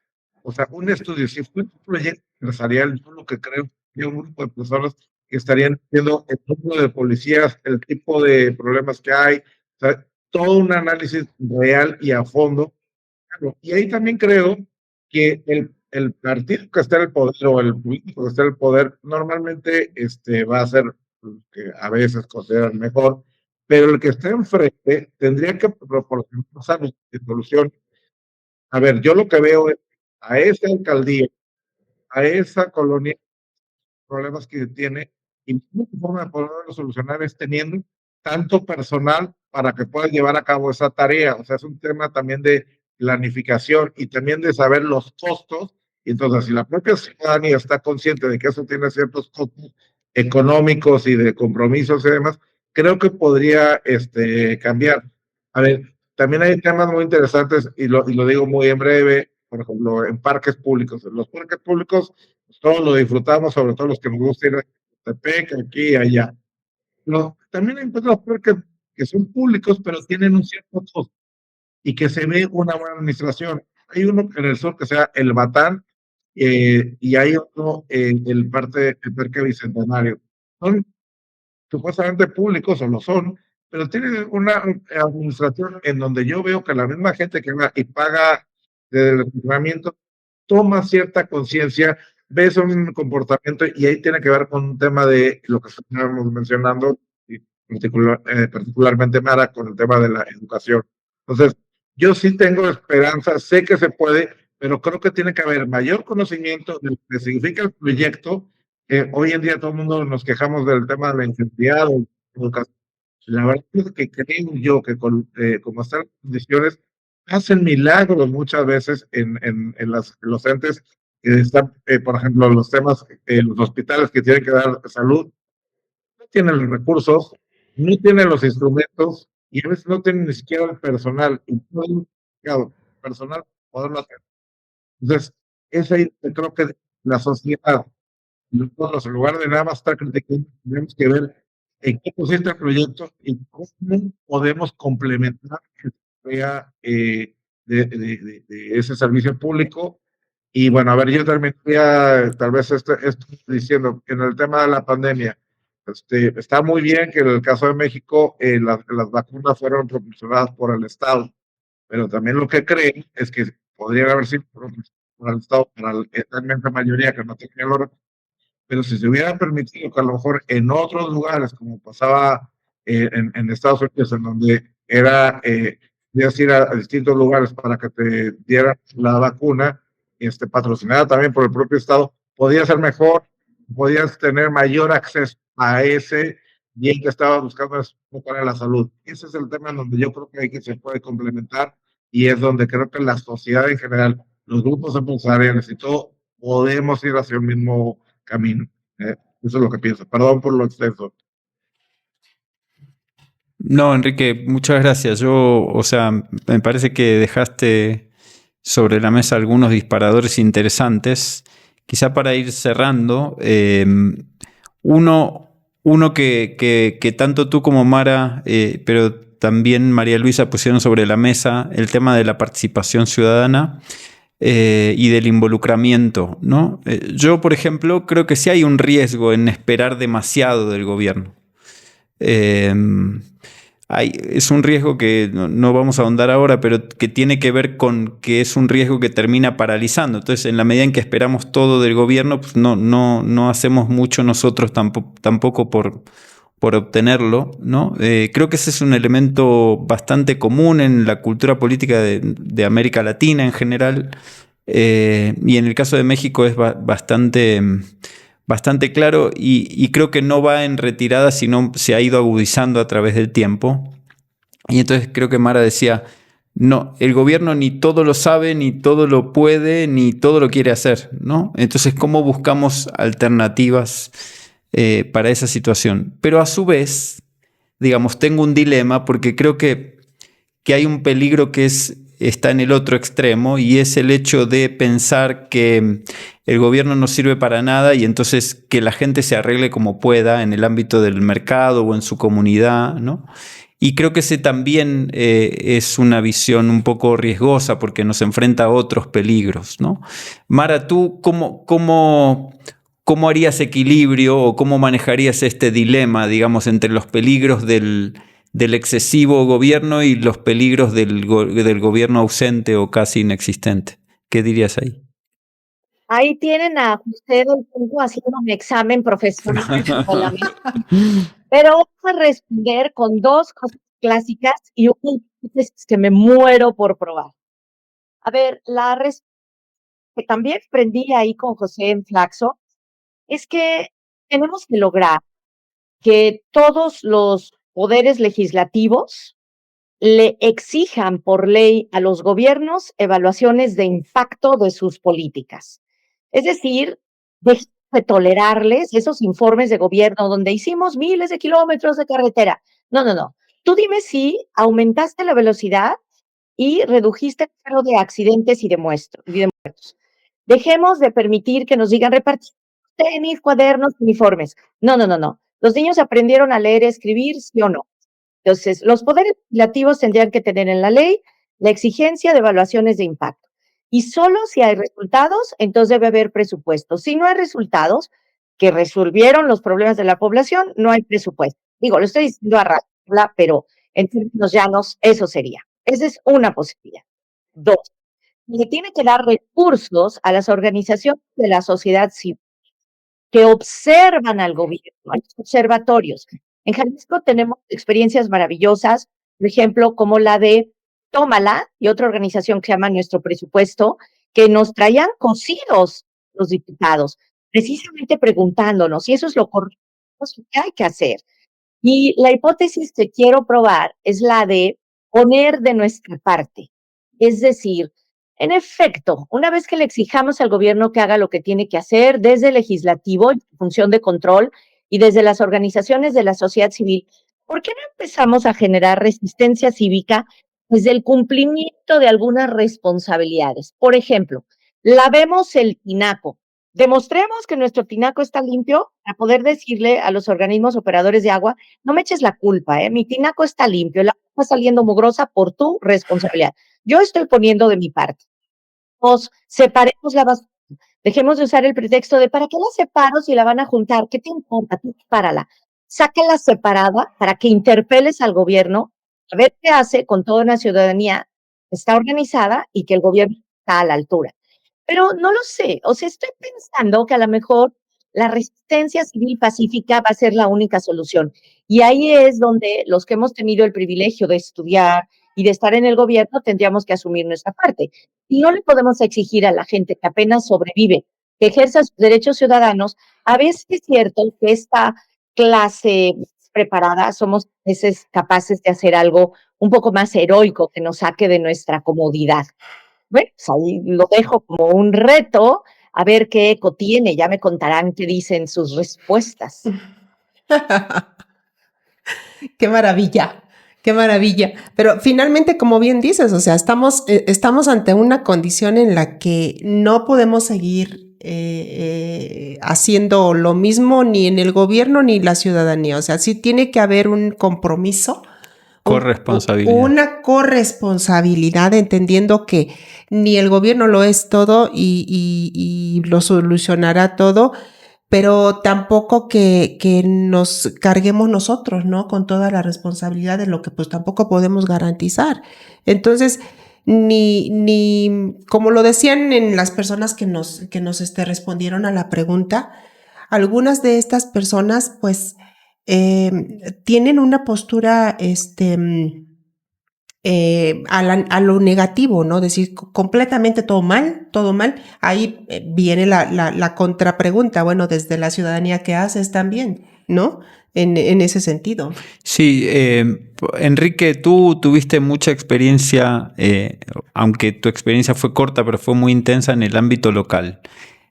O sea, un estudio, si fue un proyecto empresarial, yo lo que creo que un grupo de personas estarían viendo el número de policías, el tipo de problemas que hay, o sea, todo un análisis real y a fondo. Y ahí también creo que el partido que está en el poder o el político que está en el poder normalmente va a ser el que a veces consideran mejor, pero el que esté enfrente tendría que proporcionar solución. A ver, yo lo que veo es a esa alcaldía, a esa colonia, problemas que tiene, y la única forma de poderlo solucionar es teniendo tanto personal para que puedan llevar a cabo esa tarea. O sea, es un tema también de planificación y también de saber los costos. Y entonces, si la propia ciudadanía está consciente de que eso tiene ciertos costos económicos y de compromisos y demás, creo que podría cambiar. A ver, también hay temas muy interesantes y lo digo muy en breve, por ejemplo, en parques públicos. Los parques públicos todos lo disfrutamos, sobre todo los que nos gusta ir a Tepec, aquí y allá. No, también hay otros parques que son públicos, pero tienen un cierto costo y que se ve una buena administración. Hay uno en el sur que se llama El Batán y hay otro en el Parque Bicentenario. Son supuestamente públicos, o lo son, pero tienen una administración en donde yo veo que la misma gente que va y paga el entrenamiento toma cierta conciencia, ves un comportamiento y ahí tiene que ver con un tema de lo que estábamos mencionando, y particularmente Mara, con el tema de la educación. Entonces, yo sí tengo esperanza, sé que se puede, pero creo que tiene que haber mayor conocimiento de lo que significa el proyecto. Hoy en día todo el mundo nos quejamos del tema de la inseguridad o educación. La verdad es que creo yo que como están las condiciones, hacen milagros muchas veces en los entes que están, por ejemplo, los temas, los hospitales que tienen que dar salud, no tienen los recursos, no tienen los instrumentos y a veces no tienen ni siquiera el personal, y no hay personal para poderlo hacer. Entonces, es ahí que creo que la sociedad, nosotros, en lugar de nada más estar criticando, tenemos que ver en qué consiste el proyecto y cómo podemos complementar el área de ese servicio público. Y bueno, a ver, yo terminaría tal vez esto diciendo que en el tema de la pandemia, está muy bien que en el caso de México las vacunas fueron proporcionadas por el Estado, pero también lo que creen es que podrían haber sido proporcionadas por el Estado para la inmensa mayoría que no tenía los recursos, pero si se hubiera permitido que a lo mejor en otros lugares, como pasaba en Estados Unidos, en donde era, podías ir a distintos lugares para que te dieran la vacuna, patrocinada también por el propio Estado, podía ser mejor, podías tener mayor acceso a ese bien que estaba buscando para la salud. Ese es el tema en donde yo creo que hay que se puede complementar y es donde creo que la sociedad en general, los grupos empresariales y todo, podemos ir hacia el mismo camino. Eso es lo que pienso. Perdón por lo extenso. No, Enrique, muchas gracias. O sea, me parece que dejaste sobre la mesa algunos disparadores interesantes. Quizá para ir cerrando, uno que tanto tú como Mara, pero también María Luisa pusieron sobre la mesa, el tema de la participación ciudadana y del involucramiento, ¿no? Yo, por ejemplo, creo que sí hay un riesgo en esperar demasiado del gobierno. Es un riesgo que no vamos a ahondar ahora, pero que tiene que ver con que es un riesgo que termina paralizando. Entonces, en la medida en que esperamos todo del gobierno, pues no hacemos mucho nosotros tampoco por obtenerlo, ¿no? Creo que ese es un elemento bastante común en la cultura política de América Latina en general, y en el caso de México es bastante claro y creo que no va en retirada, sino se ha ido agudizando a través del tiempo. Y entonces creo que Mara decía, no, el gobierno ni todo lo sabe, ni todo lo puede, ni todo lo quiere hacer, ¿no? Entonces, ¿cómo buscamos alternativas para esa situación? Pero a su vez, digamos, tengo un dilema porque creo que hay un peligro que está en el otro extremo y es el hecho de pensar que el gobierno no sirve para nada y entonces que la gente se arregle como pueda en el ámbito del mercado o en su comunidad, ¿no? Y creo que ese también es una visión un poco riesgosa porque nos enfrenta a otros peligros, ¿no? Mara, ¿tú cómo ¿cómo harías equilibrio o cómo manejarías este dilema, digamos, entre los peligros del excesivo gobierno y los peligros del gobierno ausente o casi inexistente? ¿Qué dirías ahí? Ahí tienen a usted el punto haciendo un examen profesional con la mesa. Pero vamos a responder con dos cosas clásicas y una hipótesis que me muero por probar. A ver, que también aprendí ahí con José en Flaxo, es que tenemos que lograr que todos los poderes legislativos le exijan por ley a los gobiernos evaluaciones de impacto de sus políticas. Es decir, de tolerarles esos informes de gobierno donde hicimos miles de kilómetros de carretera. No, no, no. Tú dime si aumentaste la velocidad y redujiste el número de accidentes y de muertos. Dejemos de permitir que nos digan repartir tenis, cuadernos, uniformes. No, no, no, no. Los niños aprendieron a leer y escribir, ¿sí o no? Entonces, los poderes legislativos tendrían que tener en la ley la exigencia de evaluaciones de impacto. Y solo si hay resultados, entonces debe haber presupuesto. Si no hay resultados que resolvieron los problemas de la población, no hay presupuesto. Digo, lo estoy diciendo a rato, pero en términos llanos, eso sería. Esa es una posibilidad. Dos, le tiene que dar recursos a las organizaciones de la sociedad civil que observan al gobierno, hay observatorios. En Jalisco tenemos experiencias maravillosas, por ejemplo, como la de Tómala y otra organización que se llama Nuestro Presupuesto, que nos traían cosidos los diputados, precisamente preguntándonos si eso es lo correcto, ¿qué hay que hacer? Y la hipótesis que quiero probar es la de poner de nuestra parte. Es decir, en efecto, una vez que le exijamos al gobierno que haga lo que tiene que hacer desde el legislativo, en función de control, y desde las organizaciones de la sociedad civil, ¿por qué no empezamos a generar resistencia cívica desde el cumplimiento de algunas responsabilidades? Por ejemplo, lavemos el tinaco. Demostremos que nuestro tinaco está limpio para poder decirle a los organismos operadores de agua, no me eches la culpa, mi tinaco está limpio, el agua está saliendo mugrosa por tu responsabilidad. Yo estoy poniendo de mi parte. Separemos la basura. Dejemos de usar el pretexto de ¿para qué la separo si la van a juntar? ¿Qué te importa? Tú sepárala. Sácala separada para que interpeles al gobierno a ver qué hace con toda una ciudadanía que está organizada y que el gobierno está a la altura. Pero no lo sé, o sea, estoy pensando que a lo mejor la resistencia civil pacífica va a ser la única solución. Y ahí es donde los que hemos tenido el privilegio de estudiar y de estar en el gobierno tendríamos que asumir nuestra parte. Y no le podemos exigir a la gente que apenas sobrevive, que ejerza sus derechos ciudadanos. A veces es cierto que esta clase preparada somos a veces capaces de hacer algo un poco más heroico que nos saque de nuestra comodidad. Bueno, pues ahí lo dejo como un reto, a ver qué eco tiene, ya me contarán qué dicen sus respuestas. Qué maravilla, qué maravilla. Pero finalmente, como bien dices, o sea, estamos ante una condición en la que no podemos seguir haciendo lo mismo ni en el gobierno ni la ciudadanía. O sea, sí tiene que haber un compromiso. Corresponsabilidad. Una corresponsabilidad, entendiendo que ni el gobierno lo es todo y lo solucionará todo, pero tampoco que nos carguemos nosotros, ¿no? Con toda la responsabilidad de lo que pues tampoco podemos garantizar. Entonces, ni como lo decían en las personas que nos respondieron a la pregunta, algunas de estas personas pues tienen una postura a lo negativo, ¿no? Decir completamente todo mal. Ahí viene la contrapregunta, bueno, desde la ciudadanía, ¿qué haces también, no? En ese sentido. Sí, Enrique, tú tuviste mucha experiencia, aunque tu experiencia fue corta, pero fue muy intensa en el ámbito local.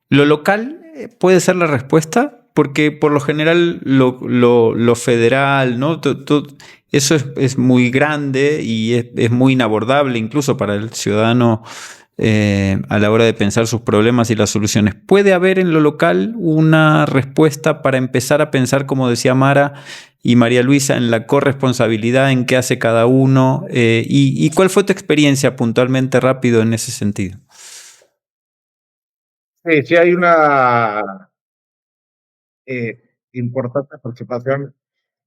¿Lo local puede ser la respuesta? Porque por lo general lo federal, ¿no? Eso es muy grande y es muy inabordable incluso para el ciudadano a la hora de pensar sus problemas y las soluciones. ¿Puede haber en lo local una respuesta para empezar a pensar, como decía Mara y María Luisa, en la corresponsabilidad, en qué hace cada uno? ¿Y cuál fue tu experiencia puntualmente rápido en ese sentido? Sí hay una importante participación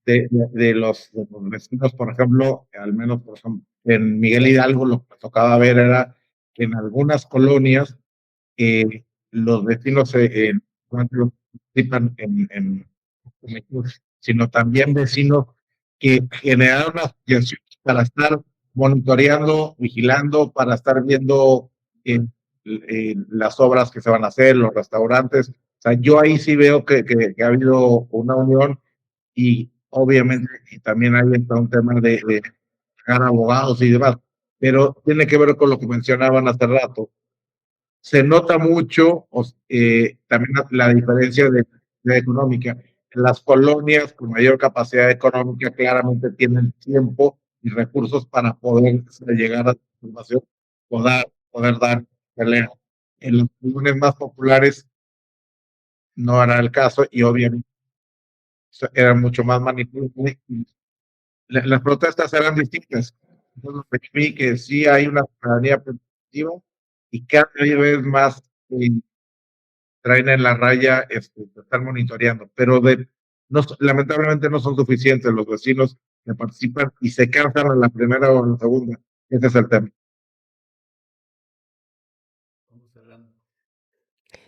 de los vecinos, por ejemplo, al menos por ejemplo, en Miguel Hidalgo lo que tocaba ver era que en algunas colonias los vecinos no solo participan en sino también vecinos que generaron asociaciones para estar monitoreando, vigilando, para estar viendo las obras que se van a hacer, los restaurantes. O sea, yo ahí sí veo que ha habido una unión y obviamente y también hay un tema de pagar abogados y demás, pero tiene que ver con lo que mencionaban hace rato. Se nota mucho también la diferencia de económica. En las colonias con mayor capacidad económica claramente tienen tiempo y recursos para poder llegar a la información, poder dar pelea. En las colonias más populares no era el caso y obviamente eran mucho más manipulables. Las protestas eran distintas. Entonces, vi que sí hay una ciudadanía positiva y cada vez más traen en la raya, están monitoreando, pero no, lamentablemente no son suficientes los vecinos que participan y se cansan en la primera o en la segunda. Ese es el tema.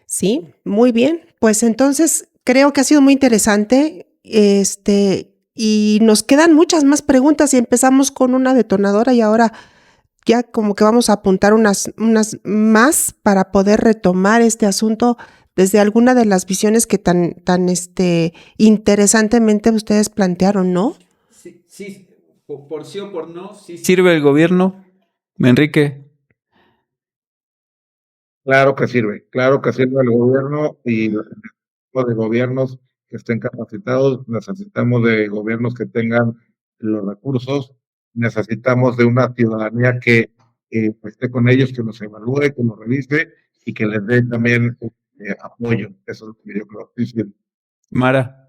Sí, muy bien. Pues entonces creo que ha sido muy interesante. Y nos quedan muchas más preguntas y empezamos con una detonadora y ahora ya como que vamos a apuntar unas más para poder retomar este asunto desde alguna de las visiones que tan interesantemente ustedes plantearon, ¿no? Sí, por sí o por no, sí sirve el gobierno, Enrique. Claro que sirve el gobierno y los de gobiernos que estén capacitados, necesitamos de gobiernos que tengan los recursos, necesitamos de una ciudadanía que esté con ellos, que los evalúe, que los revise y que les dé también apoyo. Eso es lo que yo creo. Sí, sí. Mara.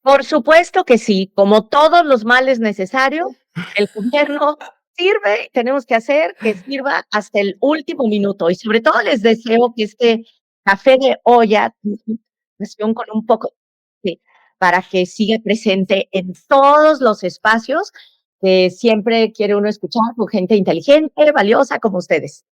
Por supuesto que sí, como todos los males necesarios, el gobierno sirve, tenemos que hacer que sirva hasta el último minuto y sobre todo les deseo que este café de olla con un poco para que siga presente en todos los espacios que siempre quiere uno escuchar con gente inteligente, valiosa como ustedes.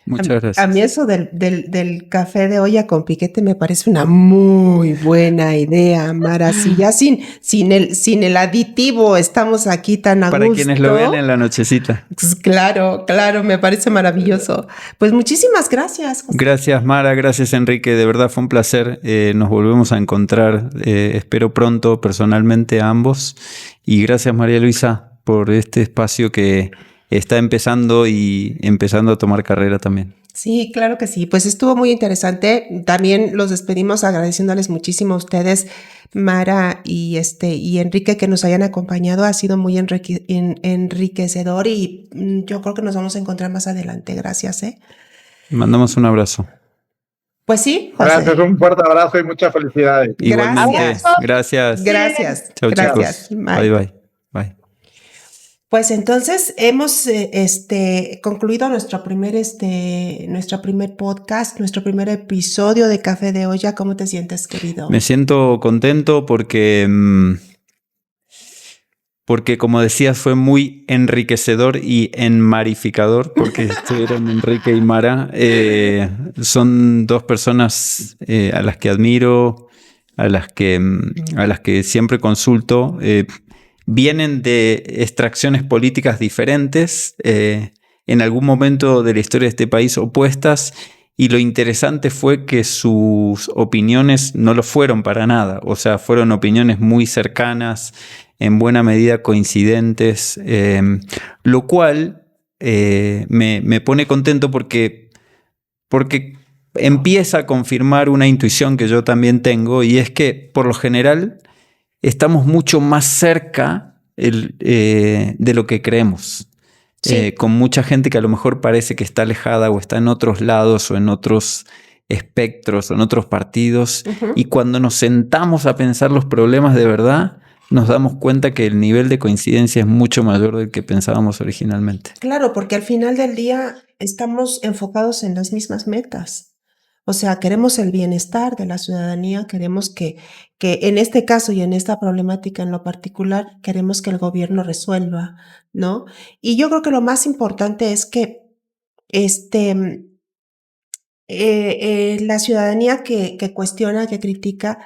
Muchas gracias. A mí eso del café de olla con piquete me parece una muy buena idea, Mara. Si ya sin el aditivo estamos aquí tan a Para gusto. quienes lo vean en la nochecita. Pues claro, me parece maravilloso. Pues muchísimas gracias, José. Gracias, Mara, gracias, Enrique. De verdad fue un placer. Nos volvemos a encontrar, espero pronto, personalmente a ambos. Y gracias, María Luisa, por este espacio que está empezando a tomar carrera también. Sí, claro que sí. Pues estuvo muy interesante. También los despedimos agradeciéndoles muchísimo a ustedes, Mara y Enrique, que nos hayan acompañado. Ha sido muy enriquecedor y yo creo que nos vamos a encontrar más adelante. Gracias. Mandamos un abrazo. Pues sí, José. Gracias, un fuerte abrazo y muchas felicidades. Igualmente. Gracias. Gracias. Chao, chicos. Bye. Bye. Pues entonces hemos concluido nuestro primer podcast, nuestro primer episodio de Café de Olla. ¿Cómo te sientes, querido? Me siento contento porque como decías, fue muy enriquecedor y enmarificador, porque estuvieron Enrique y Mara. Son dos personas a las que admiro, a las que siempre consulto. Vienen de extracciones políticas diferentes, en algún momento de la historia de este país opuestas, y lo interesante fue que sus opiniones no lo fueron para nada, o sea, fueron opiniones muy cercanas, en buena medida coincidentes, lo cual me pone contento porque empieza a confirmar una intuición que yo también tengo, y es que por lo general estamos mucho más cerca de lo que creemos. Sí. Con mucha gente que a lo mejor parece que está alejada o está en otros lados o en otros espectros o en otros partidos. Y cuando nos sentamos a pensar los problemas de verdad, nos damos cuenta que el nivel de coincidencia es mucho mayor del que pensábamos originalmente. Claro, porque al final del día estamos enfocados en las mismas metas. O sea, queremos el bienestar de la ciudadanía, queremos que en este caso y en esta problemática en lo particular, queremos que el gobierno resuelva, ¿no? Y yo creo que lo más importante es que la ciudadanía que cuestiona, que critica,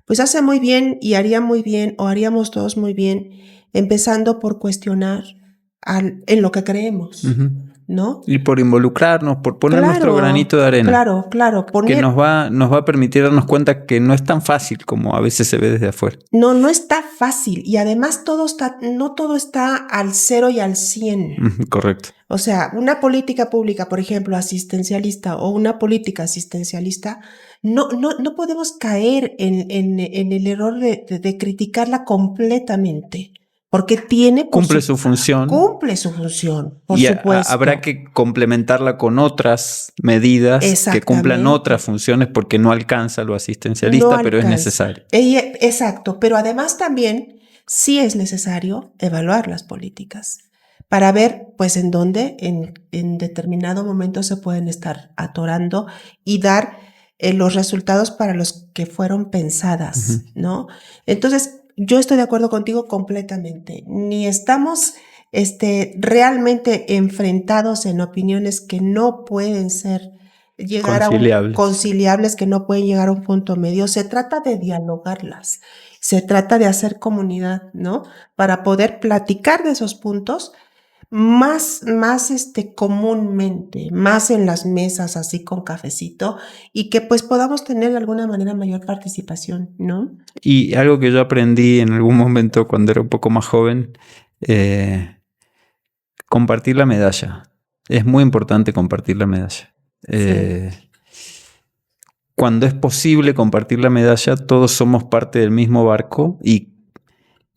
pues hace muy bien y haría muy bien, o haríamos todos muy bien, empezando por cuestionar en lo que creemos, ¿no? Y por involucrarnos, por poner nuestro granito de arena. Claro. Que nos va a permitir darnos cuenta que no es tan fácil como a veces se ve desde afuera. No está fácil. Y además no todo está al 0 y al 100. Correcto. O sea, una política pública, por ejemplo, asistencialista o una política asistencialista, no podemos caer en el error de criticarla completamente. Porque cumple su función. Cumple su función, por y supuesto. Habrá que complementarla con otras medidas que cumplan otras funciones porque no alcanza lo asistencialista, pero es necesario. Exacto, pero además también sí es necesario evaluar las políticas para ver pues en dónde en determinado momento se pueden estar atorando y dar los resultados para los que fueron pensadas, ¿no? Entonces, yo estoy de acuerdo contigo completamente. Ni estamos realmente enfrentados en opiniones que no pueden conciliables, que no pueden llegar a un punto medio. Se trata de dialogarlas, se trata de hacer comunidad, ¿no? Para poder platicar de esos puntos más comúnmente, más en las mesas así con cafecito y que pues podamos tener de alguna manera mayor participación, ¿no? Y algo que yo aprendí en algún momento cuando era un poco más joven, compartir la medalla. Es muy importante compartir la medalla. Cuando es posible compartir la medalla, todos somos parte del mismo barco y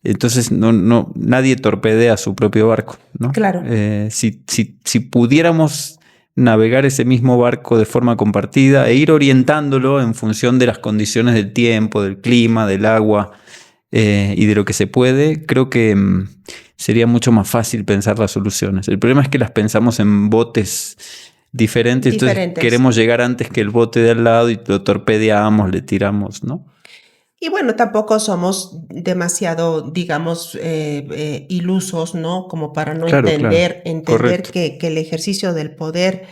entonces nadie torpedea su propio barco, ¿no? Claro. Si pudiéramos navegar ese mismo barco de forma compartida e ir orientándolo en función de las condiciones del tiempo, del clima, del agua y de lo que se puede, creo que sería mucho más fácil pensar las soluciones. El problema es que las pensamos en botes diferentes. Entonces queremos llegar antes que el bote de al lado y lo torpedeamos, le tiramos, ¿no? Y bueno, tampoco somos demasiado, digamos, ilusos, ¿no? Como para no entender que el ejercicio del poder,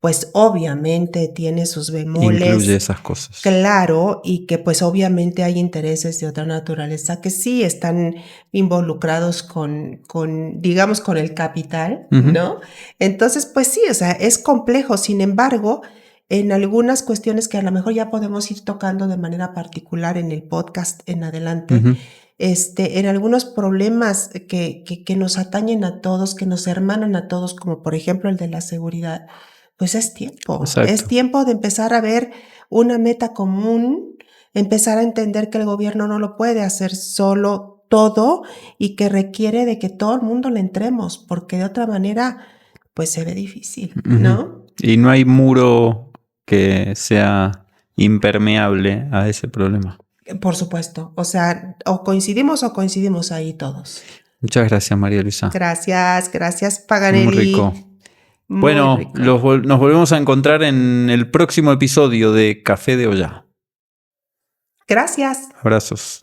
pues obviamente tiene sus bemoles. Incluye esas cosas. Claro, y que pues obviamente hay intereses de otra naturaleza que sí están involucrados con digamos, con el capital, ¿no? Entonces, pues sí, o sea, es complejo. Sin embargo, en algunas cuestiones que a lo mejor ya podemos ir tocando de manera particular en el podcast en adelante, en algunos problemas que nos atañen a todos, que nos hermanan a todos, como por ejemplo el de la seguridad, pues es tiempo. Exacto. Es tiempo de empezar a ver una meta común, empezar a entender que el gobierno no lo puede hacer solo todo y que requiere de que todo el mundo le entremos, porque de otra manera, pues se ve difícil, ¿no? Y no hay muro que sea impermeable a ese problema. Por supuesto. O sea, o coincidimos ahí todos. Muchas gracias, María Luisa. Gracias, Paganelli. Muy rico. Bueno, nos volvemos a encontrar en el próximo episodio de Café de Olla. Gracias. Abrazos.